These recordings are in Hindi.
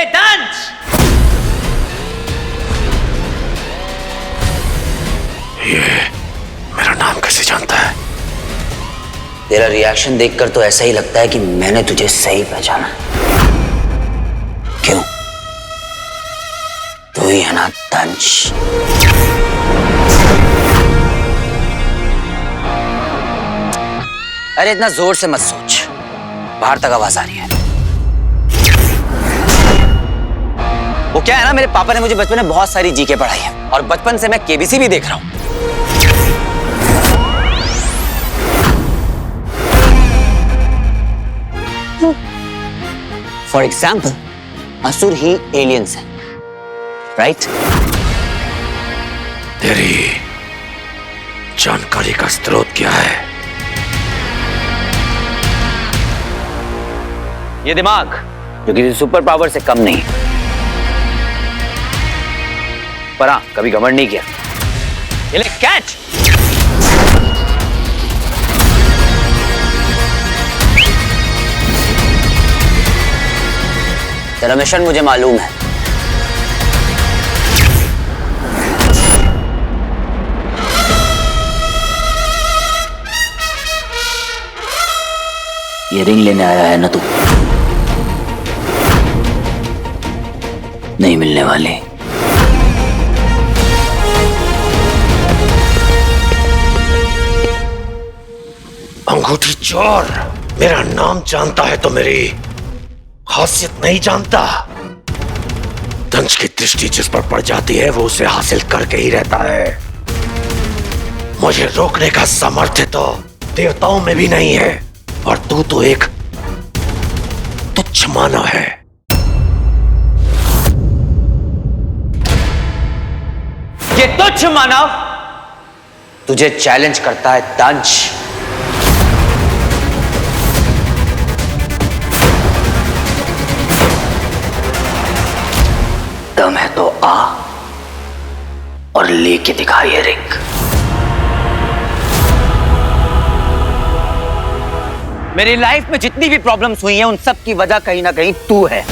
दंश! ये मेरा नाम कैसे जानता है? तेरा रिएक्शन देखकर तो ऐसा ही लगता है कि मैंने तुझे सही पहचाना। क्यों? तू ही है ना दंश? अरे इतना जोर से मत सोच, बाहर तक आवाज आ रही है। वो क्या है ना, मेरे पापा ने मुझे बचपन में बहुत सारी जीके पढ़ाई है और बचपन से मैं केबीसी भी देख रहा हूं। फॉर एग्जाम्पल, असुर ही एलियंस है, राइट? तेरी जानकारी का स्रोत क्या है? ये दिमाग जो किसी सुपर पावर से कम नहीं, पर हाँ कभी घमंड नहीं किया। ये ले कैच। तेरा मिशन मुझे मालूम है। ये रिंग लेने आया है ना तू? नहीं मिलने वाले। अंगूठी चोर, मेरा नाम जानता है तो मेरी खासियत नहीं जानता। दंश की दृष्टि जिस पर पड़ जाती है वो उसे हासिल करके ही रहता है। मुझे रोकने का सामर्थ्य तो देवताओं में भी नहीं है, और तू तो एक तुच्छ मानव है। ये तुच्छ मानव तुझे चैलेंज करता है दंश। दम है तो आ और लेके दिखा ये रिंग। मेरी लाइफ में जितनी भी प्रॉब्लम्स हुई हैं उन सब की वजह कहीं ना कहीं तू है।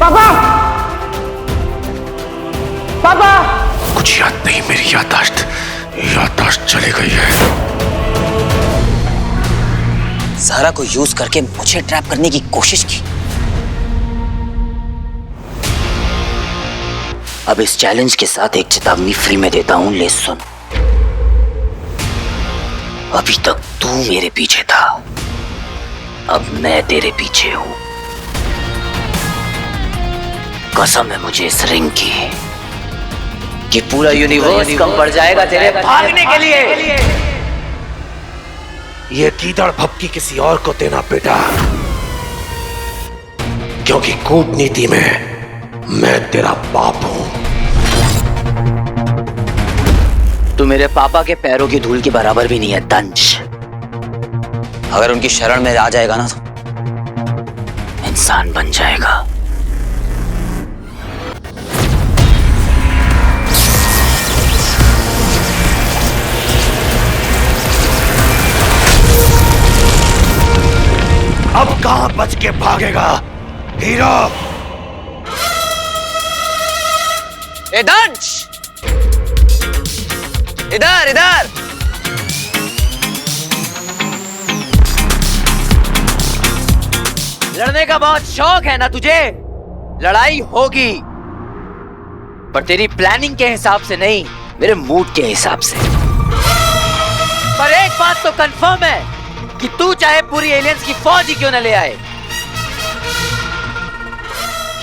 पापा! पापा! कुछ याद नहीं, मेरी याददाश्त चली गई है। ज़हरा को यूज करके मुझे ट्रैप करने की कोशिश की। अब इस चैलेंज के साथ एक चेतावनी फ्री में देता हूं, ले सुन। अभी तक तू मेरे पीछे था, अब मैं तेरे पीछे हूं। कसम है मुझे इस रिंग की कि पूरा यूनिवर्स कम पड़ जाएगा तेरे भागने के लिए। ये गीदड़ भपकी किसी और को देना बेटा, क्योंकि कूटनीति में मैं तेरा बाप हूं। तू मेरे पापा के पैरों की धूल के बराबर भी नहीं है दंश। अगर उनकी शरण में आ जाएगा ना तो इंसान बन जाएगा। अब कहां बच के भागेगा हीरो? ए दंश, इधर इधर। लड़ने का बहुत शौक है ना तुझे? लड़ाई होगी, पर तेरी प्लानिंग के हिसाब से नहीं, मेरे मूड के हिसाब से। पर एक बात तो कंफर्म है कि तू चाहे पूरी एलियंस की फौज ही क्यों न ले आए,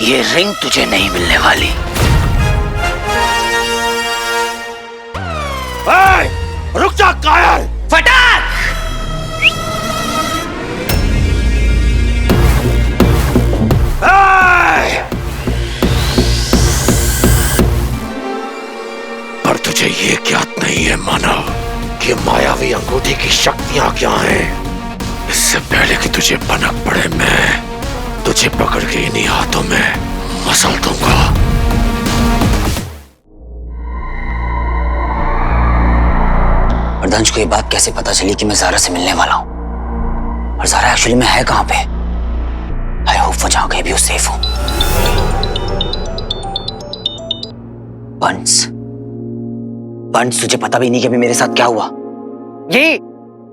ये रिंग तुझे नहीं मिलने वाली। रुक जा कायल! फटाक! पर तुझे ये ज्ञात नहीं है मानव कि मायावी अंगूठी की शक्तियां क्या हैं। इससे पहले कि तुझे भनक पड़े, मैं तुझे पकड़ के इन्हीं हाथों में मसल दूंगा। दंश को ये बात कैसे पता चली कि मैं ज़ारा से मिलने वाला हूँ? और ज़ारा एक्चुअली में है कहाँ पे? आई होप वो जहाँ कहीं भी हो सेफ हो। बंस, बंस तुझे पता भी नहीं कि अभी मेरे साथ क्या हुआ? ये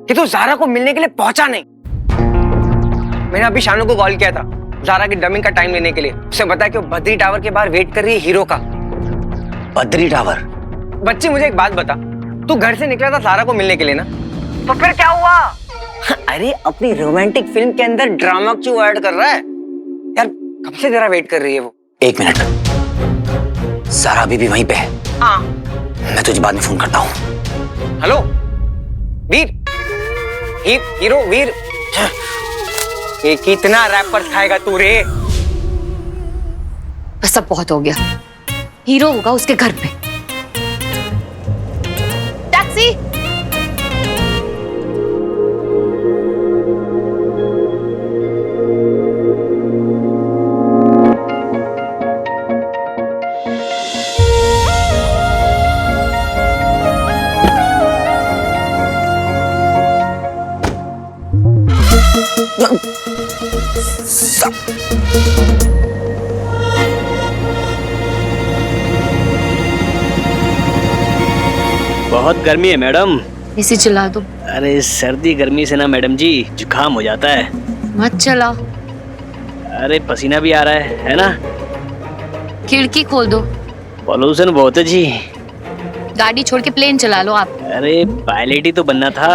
कि तू ज़ारा को मिलने के लिए पहुंचा नहीं। मैंने अभी शानू को कॉल किया था ज़ारा की डबिंग का टाइम लेने के लिए। उसे बताया कि वो बद्री टावर के बाहर वेट कर रही है हीरो का। बद्री टावर? बच्ची मुझे एक बात बता, तू घर से निकला था ज़ारा को मिलने के लिए ना, तो फिर क्या हुआ? अरे अपनी रोमांटिक फिल्म के अंदर ड्रामा क्यों ऐड कर रहा है यार? कब से तेरा वेट कर रही है वो। 1 मिनट, ज़ारा अभी भी वहीं पे है। हाँ, मैं तुझे बाद में फोन करता हूँ। हेलो वीर, हीरो वीर, ये कितना रैपर खाएगा तू रे? बस अब बहुत हो गया। हीरो होगा उसके घर पे। टैक्सी। बहुत गर्मी है मैडम। इसी चला दो। अरे सर्दी गर्मी से ना मैडम जी जुकाम हो जाता है। मत चलाओ। अरे पसीना भी आ रहा है ना? खिड़की खोल दो। पॉल्यूशन बहुत है जी। गाड़ी छोड़ के प्लेन चला लो आप। अरे पायलट ही तो बनना था,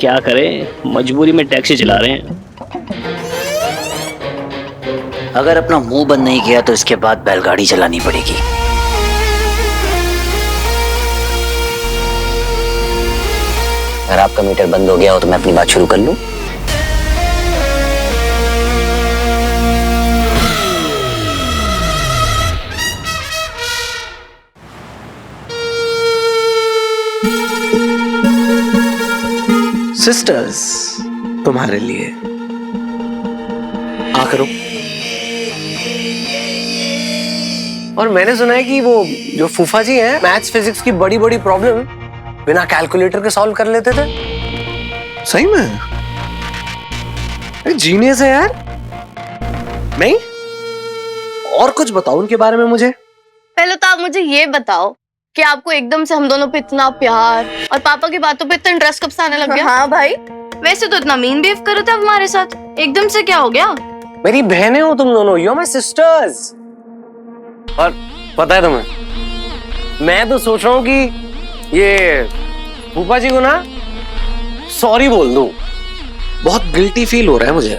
क्या करें, मजबूरी में टैक्सी चला रहे हैं। अगर अपना मुंह बंद नहीं किया तो इसके बाद बैलगाड़ी चलानी पड़ेगी। अगर आपका मीटर बंद हो गया हो तो मैं अपनी बात शुरू कर लूं? सिस्टर्स तुम्हारे लिए आ करो। और मैंने सुना है कि वो जो फूफा जी हैं, मैथ्स फिजिक्स की बड़ी बड़ी प्रॉब्लम बिना कैलकुलेटर के सॉल्व कर लेते थे। सही में? जीनियस है यार। नहीं, और कुछ बताओ उनके बारे में मुझे। पहले तो आप मुझे ये बताओ कि आपको एकदम से हम दोनों पे इतना प्यार और पापा की बातों पे इतना इंटरेस्ट कब से आने लग गया? हाँ भाई, वैसे तो इतना मीन बिहेव कर रहे थे हमारे साथ, एकदम से क्या हो गया? मेरी बहनें हो तुम दोनों, यू आर माय सिस्टर्स। और पता है तुम्हें, मैं तो सोच रहा हूँ कि ये फूफा जी को ना सॉरी बोल दूं। बहुत गिल्टी फील हो रहा है मुझे।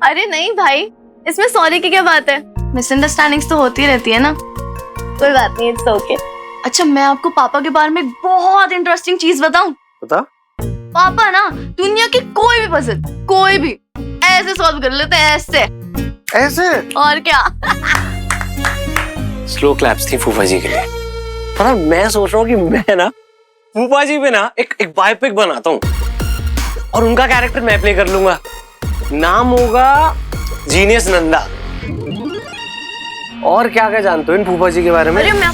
अरे नहीं भाई, इसमें सॉरी की क्या बात है? मिसअंडरस्टैंडिंग्स तो होती रहती है ना, कोई बात नहीं, इट्स ओके। अच्छा, मैं आपको पापा के बारे में एक बहुत इंटरेस्टिंग चीज बताऊं? बता। पापा ना दुनिया की कोई भी पजल, कोई भी ऐसे सॉल्व कर लेते हैं, ऐसे और क्या। स्लो क्लैप्स थी फूफा जी के लिए। पर मैं सोच रहा हूँ कि मैं ना फूफा जी पे ना एक बायोपिक बनाता हूँ और उनका कैरेक्टर मैं प्ले कर लूंगा। नाम होगा जीनियस नंदा। और क्या क्या जानते हो इन फूफा जी के बारे में? अरे मैं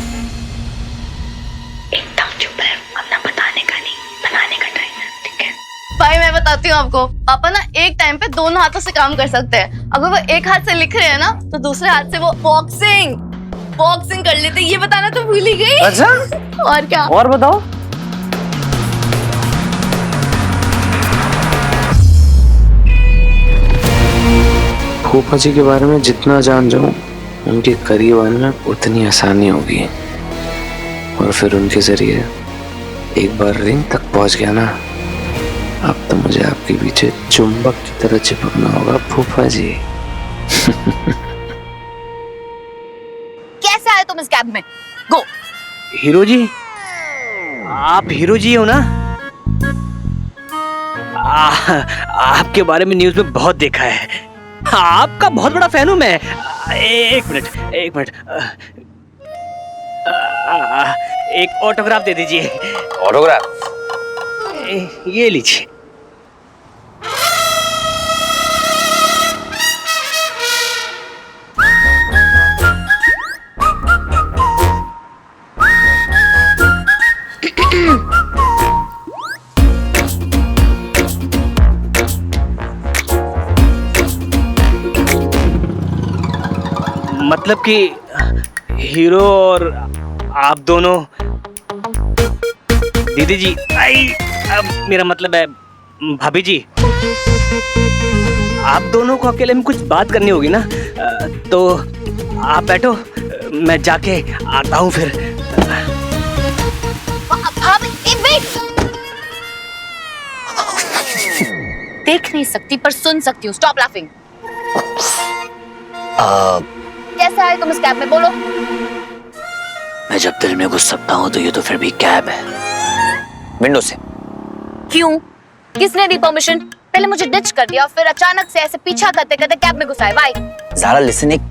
एकदम चुप है, अपना बताने का नहीं, बनाने का टाइम है, ठीक है? भाई मैं बताती हूँ आपको, पापा ना एक टाइम पे दोनों हाथों से काम कर सकते हैं। अगर वो एक हाथ से लिख रहे हैं ना, तो दूसरे हाथ से वो बॉक्सिंग कर लेते। ये बताना तो भूल ही गई। अच्छा, और क्या? और बताओ। फूफा जी के बारे में जितना जान जाऊं, उनके करीब आने में उतनी आसानी होगी। और फिर उनके जरिए एक बार रिंग तक पहुंच गया ना, अब तो मुझे आपके पीछे चुंबक की तरह चिपकना होगा फूफा जी। कैसे आए तुम इस कैब में? गो। हीरो जी, आप हीरो जी हो ना? आपके बारे में न्यूज में बहुत देखा है, आपका बहुत बड़ा फैन हूं मैं। एक मिनट एक ऑटोग्राफ दे दीजिए। ऑटोग्राफ? ये लीजिए। मतलब कि हीरो और आप दोनों, दीदी जी, मेरा मतलब है भाभी जी, आप दोनों को अकेले में कुछ बात करनी होगी ना, तो आप बैठो, मैं जाके आता हूँ फिर। देख नहीं सकती पर सुन सकती हूँ। Stop laughing. कैसे आए तुम इस कैब में, बोलो? मैं जब दिल में घुस सकता हूँ तो ये तो फिर भी कैब है, विंडो से। क्यों? किसने दी परमिशन? पहले मुझे डिच कर दिया और फिर अचानक से ऐसे पीछा करते करते कैब में घुसाए। वाई? ज़ारा लिसन, एक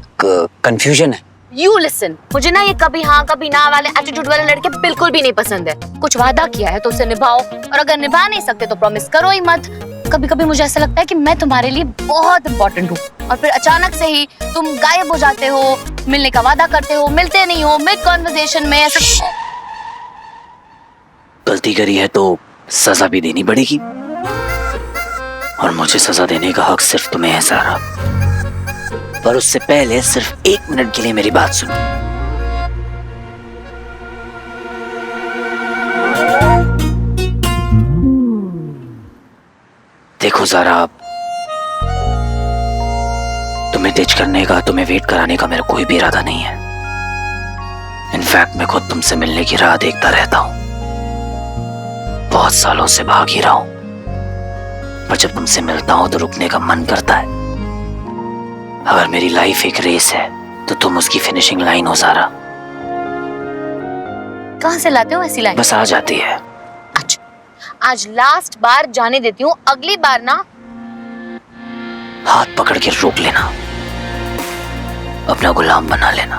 कंफ्यूजन है। यू लिसन, मुझे ना ये कभी हाँ कभी ना वाले एटीट्यूड वाले लड़के बिल्कुल भी नहीं पसंद है। कुछ वादा किया है तो उसे निभाओ, और अगर निभा नहीं सकते तो प्रॉमिस करो ही मत। कभी कभी मुझे ऐसा लगता है कि मैं तुम्हारे लिए बहुत इंपॉर्टेंट हूँ, और फिर अचानक से ही तुम गायब हो जाते हो, मिलने का वादा करते हो, मिलते नहीं हो, मिड कॉन्वर्सेशन में ऐसा। गलती करी है तो सजा भी देनी पड़ेगी, और मुझे सजा देने का हक सिर्फ तुम्हें है ज़ारा। पर उससे पहले सिर्फ 1 मिनट के लिए मेरी बात सुनो। देखो ज़ारा, तुम्हें डिच करने का, तुम्हें वेट कराने का मेरा कोई भी इरादा नहीं है। इनफैक्ट मैं खुद तुमसे मिलने की राह देखता रहता हूं, बहुत सालों से भाग ही रहा हूं, पर जब तुमसे मिलता हूं तो रुकने का मन करता है। अगर मेरी लाइफ एक रेस है तो तुम उसकी फिनिशिंग लाइन हो ज़ारा। कहां से लाते हो ऐसी लाइन? बस आ जाती है। अच्छा, आज लास्ट बार जाने देती हूँ, अगली बार ना हाथ पकड़ के रोक लेना, अपना गुलाम बना लेना।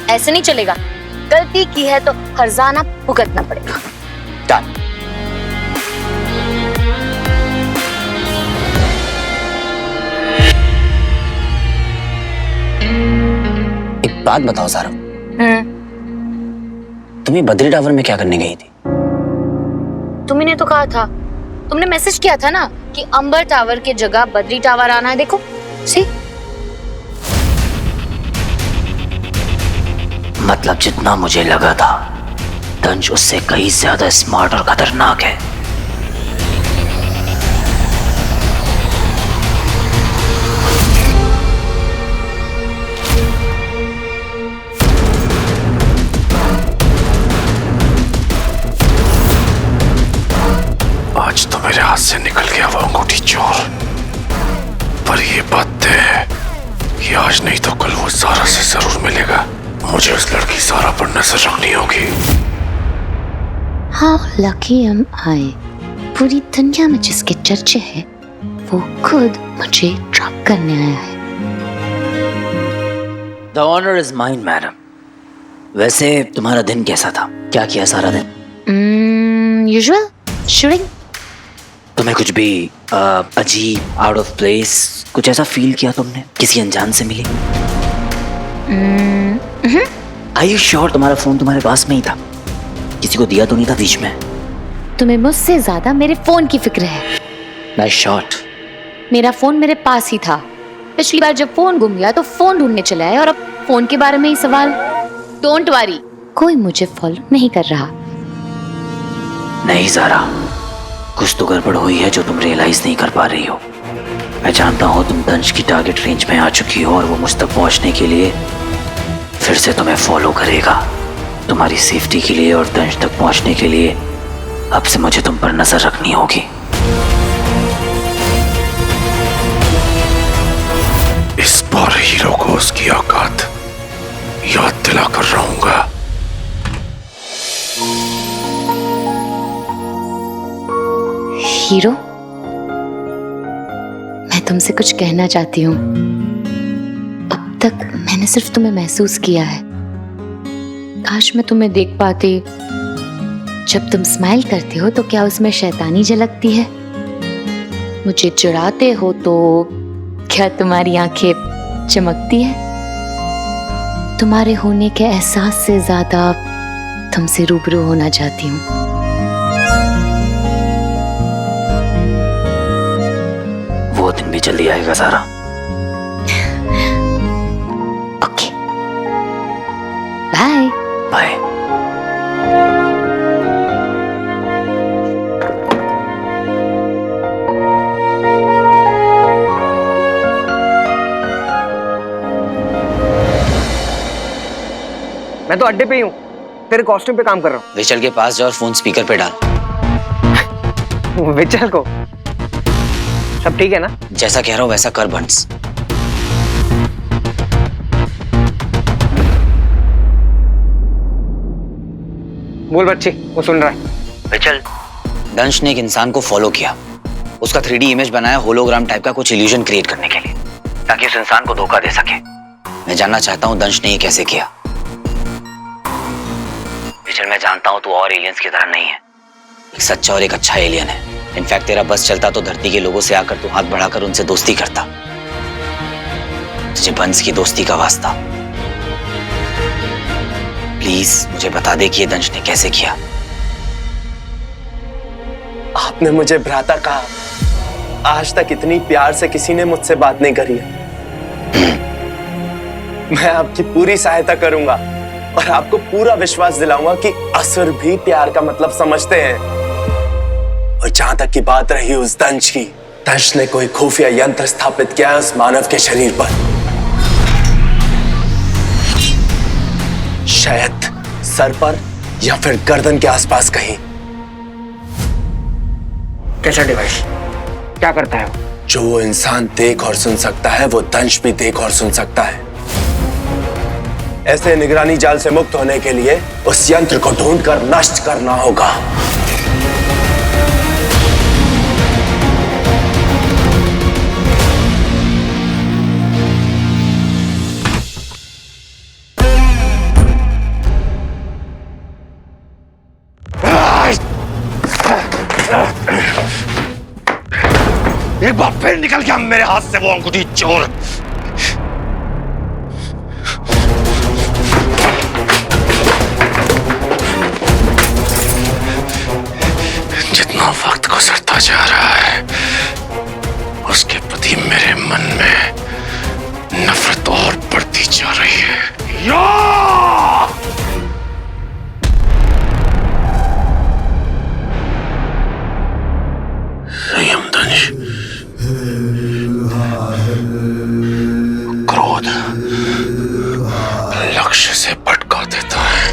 ऐसे नहीं चलेगा, गलती की है तो हर्जाना भुगतना पड़ेगा। डन। एक बात बताओ ज़ारा, तुम्हें बद्री टावर में क्या करने गई थी? तुमने तो कहा था, तुमने मैसेज किया था ना कि अंबर टावर की जगह बद्री टावर आना है। देखो सी, मतलब जितना मुझे लगा था, तंज उससे कहीं ज्यादा स्मार्ट और खतरनाक है। आज तो मेरे हाथ से निकल गया वो अंगूठी चोर, पर ये बात तय है कि आज नहीं तो कल वो ज़ारा से जरूर मिलेगा। मुझे उस लड़की ज़ारा पर नजर रखनी होगी। How lucky am I? पूरी दुनिया में जिसके चर्चे हैं वो खुद मुझे ट्रैप करने आया है। The honor is mine, madam. वैसे तुम्हारा दिन कैसा था? क्या किया सारा दिन? Usual shooting। तुम्हें कुछ भी अजीब, आउट ऑफ प्लेस, कुछ ऐसा फील किया तुमने? किसी अनजान से मिली? Are you sure तुम्हारा फोन तुम्हारे पास में ही था? किसी को दिया तो नहीं था बीच में? तुम्हें मुझसे ज्यादा मेरे फोन की फिक्र है। Nice shot। मेरा फोन मेरे पास ही था। पिछली बार जब फोन गुम गया तो फोन ढूंढने चले आए, और अब फोन के बारे में ही सवाल। डोंट वरी, कोई मुझे फॉलो नहीं कर रहा। नहीं ज़ारा, कुछ तो गड़बड़ हुई है जो तुम रियलाइज नहीं कर पा रही हो। मैं जानता हूँ तुम तंज की टारगेट रेंज में आ चुकी हो, और वो मुझ तक पहुँचने के लिए फिर से तुम्हें फॉलो करेगा। तुम्हारी सेफ्टी के लिए और तंज तक पहुँचने के लिए अब से मुझे तुम पर नजर रखनी होगी। इस बार हीरो को उसकी औकात याद दिलाकर रहूंगा। हीरो, मैं तुमसे कुछ कहना चाहती हूँ। अब तक मैंने सिर्फ तुम्हें महसूस किया है। काश मैं तुम्हें देख पाती। जब तुम स्माइल करते हो तो क्या उसमें शैतानी झलकती है? मुझे चिढ़ाते हो तो क्या तुम्हारी आंखें चमकती है? तुम्हारे होने के एहसास से ज्यादा तुमसे रूबरू होना चाहती हूँ। वो दिन भी जल्दी आएगा सारा। Okay, bye. बाय। मैं तो अड्डे पे ही हूँ, तेरे कॉस्ट्यूम पे काम कर रहा विचल के पास जाओ और फोन स्पीकर पे डाल। हूँ। विचल को सब ठीक है ना? जैसा कह रहा हूँ वैसा कर बंस। बोल बच्ची, वो सुन रहा है। विचल, दंश ने एक इंसान को फॉलो किया, उसका 3D इमेज बनाया होलोग्राम टाइप का कुछ इल्यूजन क्रिएट करने के लिए, ताकि उस इंसान को धोखा दे सके। मैं जानना चाहता हूँ दंश ने ये कैसे किया। विचल, मैं जानता हूँ तू और एलियंस की तरह नहीं है, एक सच्चा और एक अच्छा एलियन है। इनफैक्ट तेरा बस चलता तो धरती के लोगों से आकर तू हाथ बढ़ाकर उनसे दोस्ती करता। तुझे बंस की दोस्ती का वास्ता। प्लीज मुझे बता दे कि ये दंश ने कैसे किया। आपने मुझे भ्राता कहा, आज तक इतनी प्यार से किसी ने मुझसे बात नहीं करी है। मैं आपकी पूरी सहायता करूंगा और आपको पूरा विश्वास दिलाऊंगा कि असुर भी प्यार का मतलब समझते हैं। और जहां तक की बात रही उस दंश की, दंश ने कोई खुफिया यंत्र स्थापित किया है उस मानव के शरीर पर, शायद सर पर या फिर गर्दन के आसपास कहीं। कैसा डिवाइस, क्या करता है वो? जो वो इंसान देख और सुन सकता है वो दंश भी देख और सुन सकता है। ऐसे निगरानी जाल से मुक्त होने के लिए उस यंत्र को ढूंढकर नष्ट करना होगा। एक बार फिर निकल गया मेरे हाथ से वो अंगूठी चोर। जितना वक्त गुजरता जा रहा है उसके प्रति मेरे मन में नफरत और बढ़ती जा रही है। या! संयम दंश, क्रोध लक्ष्य से भटका देता है।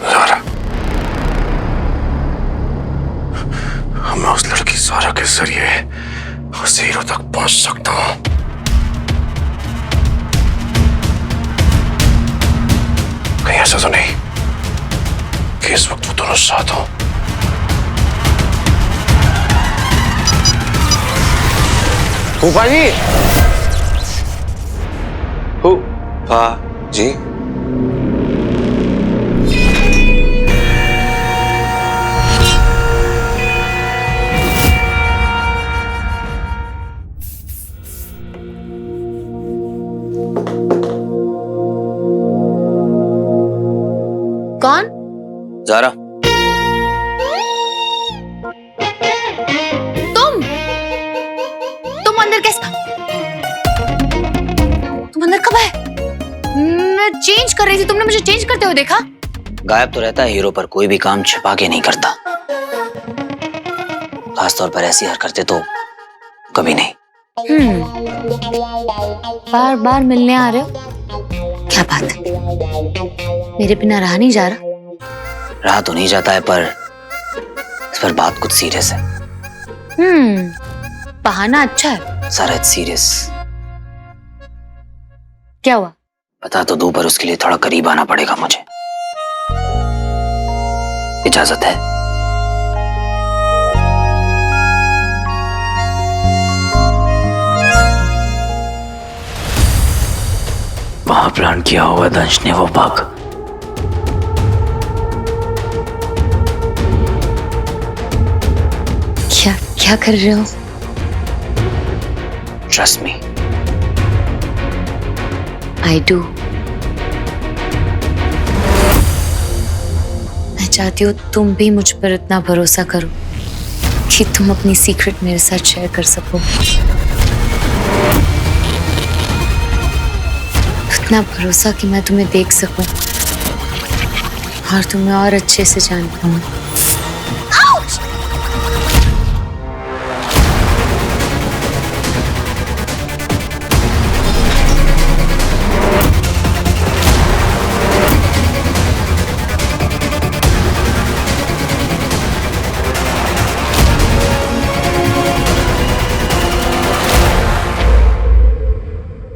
ज़ारा, मैं उस लड़की ज़ारा के जरिए उस हीरो तक पहुंच सकता हूं। कहीं ऐसा तो नहीं कि इस वक्त वो दोनों साथ हो। फूफा जी, फूफा जी, कौन? ज़ारा, तुम अंदर कैसे? तुम अंदर कब आए? मैं चेंज कर रही थी, तुमने मुझे चेंज करते हुए देखा? गायब तो रहता है हीरो, पर कोई भी काम छिपा के नहीं करता। खासतौर पर ऐसी हरकतें तो कभी नहीं। बार बार मिलने आ रहे हो, क्या बात है? मेरे बिना रहा नहीं जा रहा? रहा तो नहीं जाता है, पर इस पर बात कुछ सीरियस है। बहाना अच्छा है। सारा सीरियस। क्या हुआ? बता तो दूं, पर उसके लिए थोड़ा करीब आना पड़ेगा मुझे। इजाजत है? वहां प्लान किया होगा दंश ने वो बाग। क्या क्या कर रहे हो? Trust me. I do. चाहती हूँ तुम भी मुझ पर इतना भरोसा करो कि तुम अपनी सीक्रेट मेरे साथ शेयर कर सको, इतना भरोसा कि मैं तुम्हें देख सकूं और तुम्हें और अच्छे से जान पाऊं।